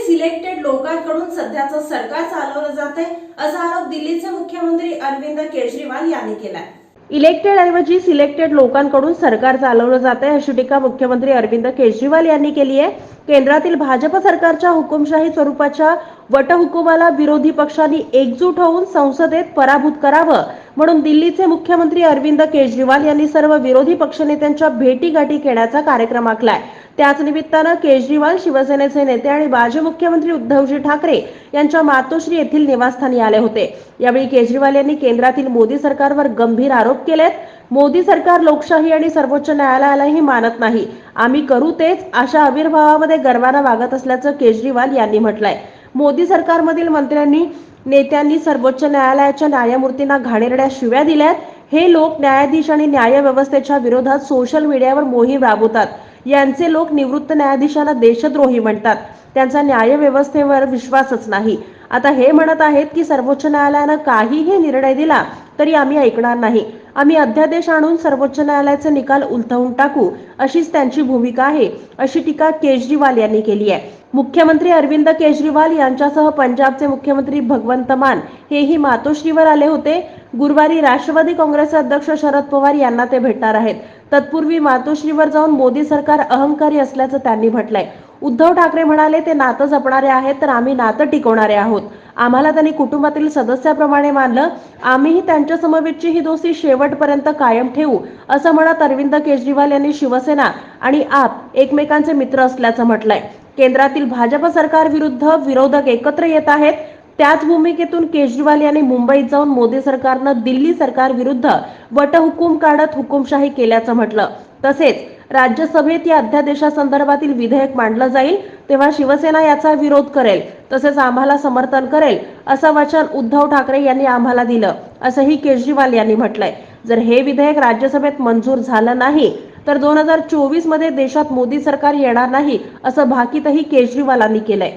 Selected लोकांकडून सध्याचं सरकार चालवलं जाते असा आरोप दिल्लीचे मुख्यमंत्री अरविंद केजरीवाल यांनी केलाय। इलेक्टेड ऐवजी सिलेक्टेड लोकांकडून सरकार चालवलं जाते अशी टीका मुख्यमंत्री अरविंद केजरीवाल यांनी केली आहे। केंद्रातील भाजप सरकारच्या हुकुमशाही स्वरूपाच्या वटहुकुमाला विरोधी पक्षांनी एकजूट होऊन संसदेत पराभूत करावं म्हणून दिल्लीचे मुख्यमंत्री अरविंद केजरीवाल यांनी सर्व विरोधी पक्षनेत्यांच्या भेटीगाठी घेण्याचा कार्यक्रम आखलाय। त्याच निमित्तानं केजरीवाल शिवसेनेचे नेते आणि माजी मुख्यमंत्री उद्धवजी ठाकरे यांच्या मातोश्री येथील निवासस्थानी आले होते। यावेळी केजरीवाल यांनी केंद्रातील मोदी सरकारवर गंभीर आरोप केलेत। मोदी सरकार लोकशाही आणि सर्वोच्च न्यायालयालाही मानत नाही, आम्ही करू तेच अशा आविर्भावामध्ये गर्वाने वागत असल्याचं केजरीवाल यांनी म्हटलंय। मोदी सरकारमधील मंत्र्यांनी नेत्यांनी सर्वोच्च न्यायालयाच्या न्यायमूर्तींना घाणेरड्या शिव्या दिल्यात। हे लोक न्यायाधीश आणि न्याय व्यवस्थेच्या विरोधात सोशल मीडियावर मोहीम राबवतात। यांचे लोक निवृत्त न्यायाधीशांना देशद्रोही म्हणतात, त्यांचा न्याय व्यवस्थेवर विश्वासच नाही। आता हे म्हणत आहेत की सर्वोच्च न्यायालयाने काहीही निर्णय दिला तरी आम्ही ऐकणार नाही, आम्ही अध्यादेश आणून सर्वोच्च न्यायालयाचे निकाल उलथवून टाकू, अशीच त्यांची भूमिका आहे, अशी टीका केजरीवाल यांनी केली आहे। मुख्यमंत्री अरविंद केजरीवाल यांच्यासह पंजाबचे मुख्यमंत्री भगवंत मान हेही मातोश्रीवर आले होते। गुरुवारी राष्ट्रवादी काँग्रेसचे अध्यक्ष शरद पवार यांना ते भेटणार आहेत। तत्पूर्वी मातोश्रीवर जाऊन मोदी सरकार अहंकारी असल्याचं त्यांनी म्हटलंय। उद्धव ठाकरे म्हणाले, ते नातं जपणारे आहेत तर आम्ही नातं टिकवणारे आहोत। आम्हाला त्यांनी कुटुंबातील सदस्याप्रमाणे मानलं, आम्हीही त्यांच्या समवेतची ही दोस्ती शेवटपर्यंत कायम ठेवू, असं म्हणत अरविंद केजरीवाल यांनी शिवसेना आणि आप एकमेकांचे मित्र असल्याचं म्हटलंय। केंद्रातील भाजप सरकार विरुद्ध विरोधक एकत्र येत आहेत, त्याच भूमिकेतून केजरीवाल यांनी मुंबईत जाऊन मोदी सरकारनं दिल्ली सरकार विरुद्ध वटहुकूम काढत हुकुमशाही केल्याचं म्हटलं। तसेच राज्यसभेत या अध्यादेशासंदर्भातील विधेयक मांडलं जाईल तेव्हा शिवसेना याचा विरोध करेल, तसेच आम्हाला समर्थन करेल असं वचन उद्धव ठाकरे यांनी आम्हाला दिलं, असंही केजरीवाल यांनी म्हटलंय। जर हे विधेयक राज्यसभेत मंजूर झालं नाही तर 2024 मध्ये देशात मोदी सरकार येणार नाही, असं भाकीतही केजरीवालांनी केलंय।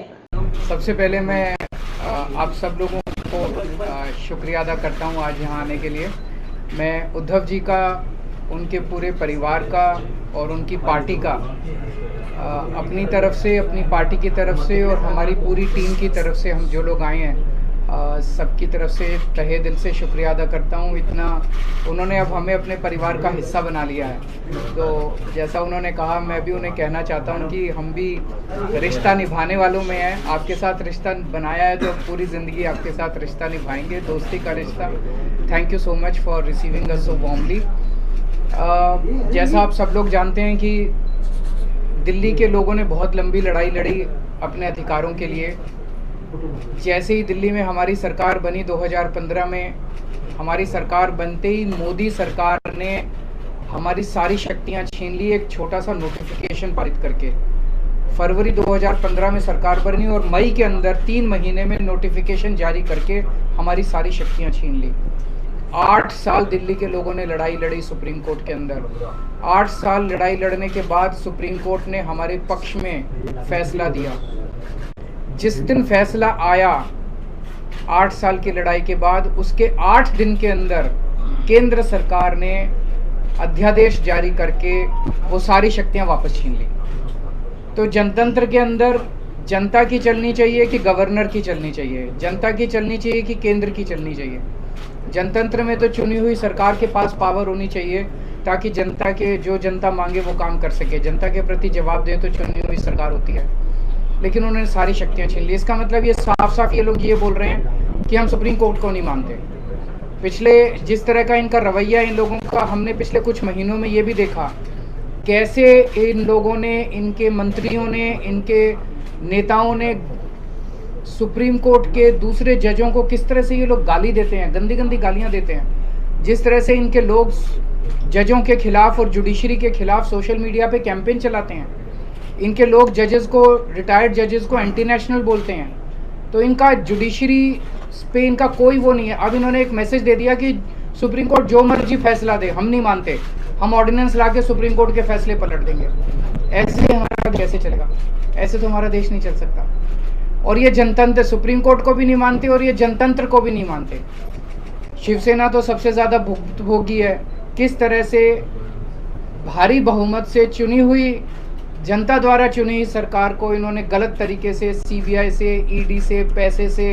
सबसे पहले मैं आप सब लोगों को शुक्रिया अदा करता हूँ आज यहाँ आने के लिए। मैं उद्धव जी का, उनके पूरे परिवार का और उनकी पार्टी का अपनी तरफ से, अपनी पार्टी की तरफ से और हमारी पूरी टीम की तरफ से, हम जो लोग आए हैं सबकी तरफ से तहे दिल से शुक्रिया अदा करता हूँ। इतना उन्होंने अब हमें अपने परिवार का हिस्सा बना लिया है। तो जैसा उन्होंने कहा, मैं भी उन्हें कहना चाहता हूँ कि हम भी रिश्ता निभाने वालों में हैं। आपके साथ रिश्ता बनाया है तो पूरी ज़िंदगी आपके साथ रिश्ता निभाएंगे, दोस्ती का रिश्ता। Thank you so much for receiving us so warmly. जैसा आप सब लोग जानते हैं कि दिल्ली के लोगों ने बहुत लंबी लड़ाई लड़ी अपने अधिकारों के लिए। जैसे ही दिल्ली में हमारी सरकार बनी 2015 में, हमारी सरकार बनते ही मोदी सरकार ने हमारी सारी शक्तियां छीन ली एक छोटा सा नोटिफिकेशन पारित करके। फरवरी 2015 में सरकार बनी और मई के अंदर 3 महीने में नोटिफिकेशन जारी करके हमारी सारी शक्तियां छीन ली। 8 साल दिल्ली के लोगों ने लड़ाई लड़ी सुप्रीम कोर्ट के अंदर। 8 साल लड़ाई लड़ने के बाद सुप्रीम कोर्ट ने हमारे पक्ष में फैसला दिया। जिस दिन फैसला आया 8 साल की लड़ाई के बाद, उसके 8 दिन के अंदर केंद्र सरकार ने अध्यादेश जारी करके वो सारी शक्तियां वापस छीन ली। तो जनतंत्र के अंदर जनता की चलनी चाहिए कि गवर्नर की चलनी चाहिए, जनता की चलनी चाहिए कि केंद्र की चलनी चाहिए। जनतंत्र में तो चुनी हुई सरकार के पास पावर होनी चाहिए ताकि जनता के जो जनता मांगे वो काम कर सके, जनता के प्रति जवाब दे तो चुनी हुई सरकार होती है। लेकिन उन्होंने सारी शक्तियां छीन ली। इसका मतलब ये साफ साफ ये लोग ये बोल रहे हैं कि हम सुप्रीम कोर्ट को नहीं मानते। पिछले जिस तरह का इनका रवैया इन लोगों का, हमने पिछले कुछ महीनों में ये भी देखा कैसे इन लोगों ने, इनके मंत्रियों ने, इनके नेताओं ने सुप्रीम कोर्ट के दूसरे जजों को किस तरह से ये लोग गाली देते हैं, गंदी गंदी गालियां देते हैं। जिस तरह से इनके लोग जजों के खिलाफ और जुडिशरी के खिलाफ सोशल मीडिया पे कैंपेन चलाते हैं। इनके लोग जजेस को, रिटायर्ड जजेस को एंटी नेशनल बोलते हैं। तो इनका जुडिशरी पे इनका कोई वो नहीं है। अब इन्होंने एक मैसेज दे दिया कि सुप्रीम कोर्ट जो मर्जी फैसला दे, हम नहीं मानते, हम ऑर्डिनेंस ला के सुप्रीम कोर्ट के फैसले पलट देंगे। ऐसे हमारा कैसे चलेगा? ऐसे तो हमारा देश नहीं चल सकता। और ये जनतंत्र सुप्रीम कोर्ट को भी नहीं मानते और ये जनतंत्र को भी नहीं मानते। शिवसेना तो सबसे ज़्यादा भुक्तभोगी है। किस तरह से भारी बहुमत से चुनी हुई जनता द्वारा चुनी हुई सरकार को इन्होंने गलत तरीके से सीबीआई से, ईडी से, पैसे से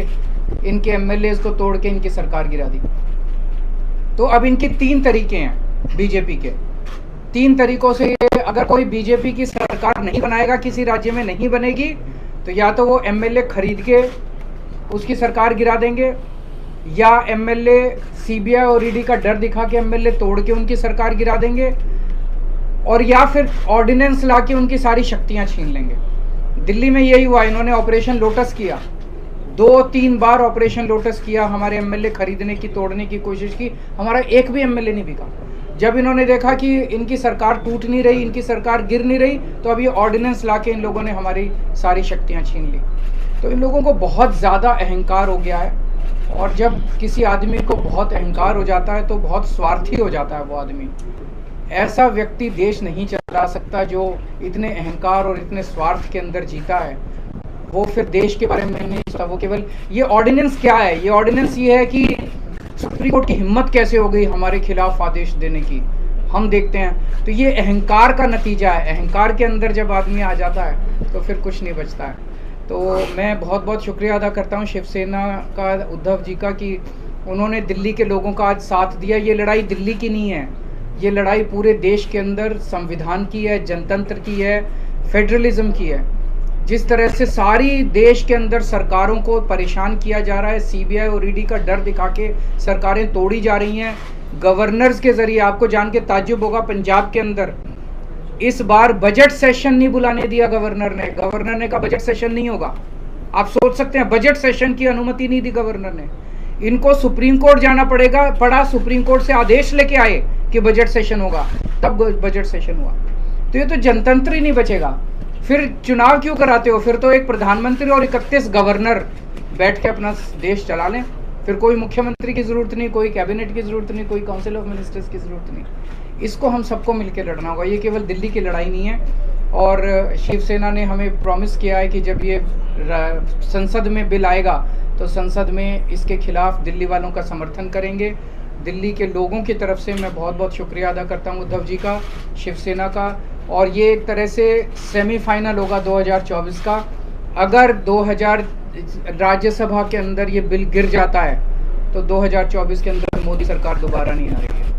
इनके एमएलए को तोड़ के इनकी सरकार गिरा दी। तो अब इनके 3 तरीके हैं बीजेपी के। 3 तरीकों से अगर कोई बीजेपी की सरकार नहीं बनाएगा, किसी राज्य में नहीं बनेगी, तो या तो वो एमएलए खरीद के उसकी सरकार गिरा देंगे, या एमएलए सीबीआई और ईडी का डर दिखा के एमएलए तोड़ के उनकी सरकार गिरा देंगे, और या फिर ऑर्डिनेंस ला के उनकी सारी शक्तियां छीन लेंगे। दिल्ली में यही हुआ, इन्होंने ऑपरेशन लोटस किया, 2-3 बार ऑपरेशन लोटस किया, हमारे एमएलए खरीदने की, तोड़ने की कोशिश की, हमारा एक भी एमएलए नहीं बिका। जब इन्होंने देखा कि इनकी सरकार टूट नहीं रही, इनकी सरकार गिर नहीं रही, तो अब ये ऑर्डिनेंस ला के इन लोगों ने हमारी सारी शक्तियां छीन ली। तो इन लोगों को बहुत ज़्यादा अहंकार हो गया है, और जब किसी आदमी को बहुत अहंकार हो जाता है तो बहुत स्वार्थी हो जाता है वो आदमी। ऐसा व्यक्ति देश नहीं चला सकता जो इतने अहंकार और इतने स्वार्थ के अंदर जीता है। वो फिर देश के बारे में नहीं सोचता, वो केवल ये ऑर्डिनेंस क्या है, ये ऑर्डिनेंस ये है कि सुप्रीम कोर्ट की हिम्मत कैसे हो गई हमारे खिलाफ आदेश देने की, हम देखते हैं। तो ये अहंकार का नतीजा है। अहंकार के अंदर जब आदमी आ जाता है तो फिर कुछ नहीं बचता है। तो मैं बहुत बहुत शुक्रिया अदा करता हूँ शिवसेना का, उद्धव जी का, कि उन्होंने दिल्ली के लोगों का आज साथ दिया। ये लड़ाई दिल्ली की नहीं है, ये लड़ाई पूरे देश के अंदर संविधान की है, जनतंत्र की है, फेडरलिज्म की है। जिस तरह से सारी देश के अंदर सरकारों को परेशान किया जा रहा है, सीबीआई और ईडी का डर दिखा के सरकारें तोड़ी जा रही हैं गवर्नर्स के जरिए। आपको जान के ताज्जुब होगा, पंजाब के अंदर इस बार बजट सेशन नहीं बुलाने दिया गवर्नर ने। गवर्नर ने कहा बजट सेशन नहीं होगा। आप सोच सकते हैं, बजट सेशन की अनुमति नहीं दी गवर्नर ने। इनको सुप्रीम कोर्ट जाना पड़ा, सुप्रीम कोर्ट से आदेश लेके आए कि बजट सेशन होगा, तब बजट सेशन हुआ। तो ये तो जनतंत्र ही नहीं बचेगा। फिर चुनाव क्यों कराते हो? फिर तो एक प्रधानमंत्री और 31 गवर्नर बैठ के अपना देश चला लें। फिर कोई मुख्यमंत्री की जरूरत नहीं, कोई कैबिनेट की जरूरत नहीं, कोई काउंसिल ऑफ मिनिस्टर्स की जरूरत नहीं। इसको हम सबको मिलकर लड़ना होगा। ये केवल दिल्ली की लड़ाई नहीं है। और शिवसेना ने हमें प्रॉमिस किया है कि जब ये संसद में बिल आएगा तो संसद में इसके खिलाफ दिल्ली वालों का समर्थन करेंगे। दिल्ली के लोगों की तरफ से मैं बहुत बहुत शुक्रिया अदा करता हूं उद्धव जी का, शिवसेना का। और ये एक तरह से सेमीफाइनल होगा 2024 का। अगर 2000 राज्यसभा के अंदर ये बिल गिर जाता है तो 2024 के अंदर मोदी सरकार दोबारा नहीं आ रही है।